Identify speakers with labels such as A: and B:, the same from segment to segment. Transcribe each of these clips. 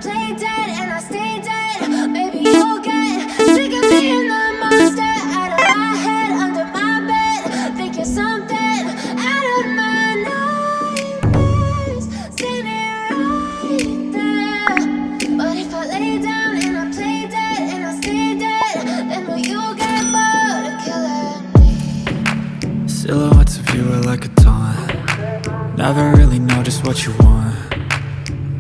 A: play dead and I stay dead. Baby, you'll get sick of being the monster out of my head, under my bed. Think you're something out of my nightmares, standing right there. But if I lay down and I play dead and I stay dead, then will you get bored of killing me?
B: Silhouettes of you are like a taunt. Never really know just what you want.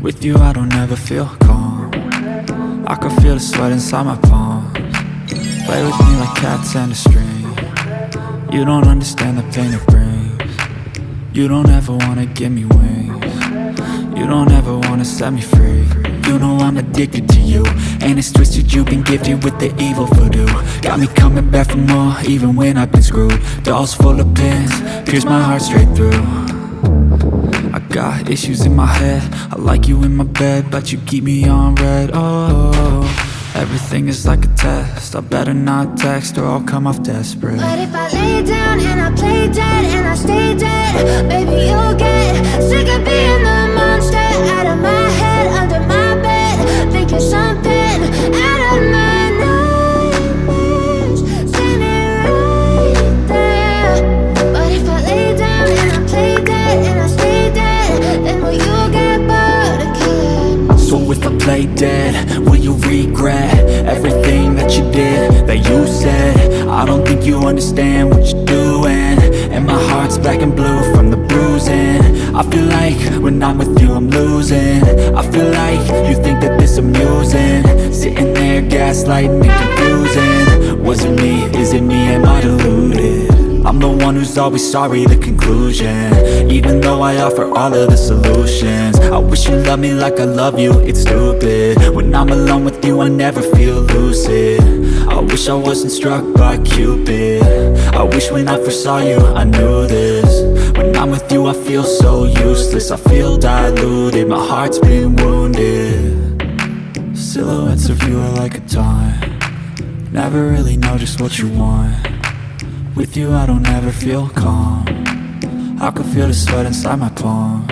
B: With you I don't ever feel calm. I can feel the sweat inside my palms. Play with me like cats and a string. You don't understand the pain it brings. You don't ever wanna give me wings. You don't ever wanna set me free. You know I'm addicted to you, and it's twisted, you've been gifted with the evil voodoo. Got me coming back for more, even when I've been screwed. Dolls full of pins, pierce my heart straight through. I got issues in my head, I like you in my bed, but you keep me on red. Oh, everything is like a test, I better not text or I'll come off desperate.
A: But if I lay down and I play dead and I stay dead, baby, you'll get sick of being the monster out of my head, under my bed. Think you're something out of my nightmares, standing right there. But if I lay down and I play dead and I stay dead, then will you get bored of killing me?
B: So if I play dead, will you regret everything that you did, that you said? I don't think you understand what you're doing, and my heart's black and blue from the bruising. I feel like when I'm with you I'm losing. I feel like you think that this amusing, sitting there gaslighting and confusing. Was it me? Is it me? Am I deluded? I'm the one who's always sorry, the conclusion, even though I offer all of the solutions. I wish you loved me like I love you, it's stupid. When I'm alone with you I never feel lucid. I wish I wasn't struck by Cupid. I wish when I first saw you I knew this. When I'm with you I feel so useless, I feel diluted, my heart's been wounded. Silhouettes of you are like a taunt. Never really know just what you want. With you I don't ever feel calm. I can feel the sweat inside my palms.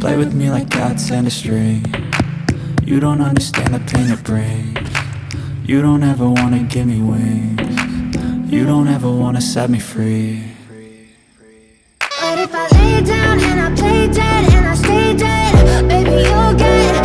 B: Play with me like cats and a string. You don't understand the pain it brings. You don't ever wanna give me wings. You don't ever wanna set me free.
A: But if I lay down and I play dead and I stay dead, baby, you'll get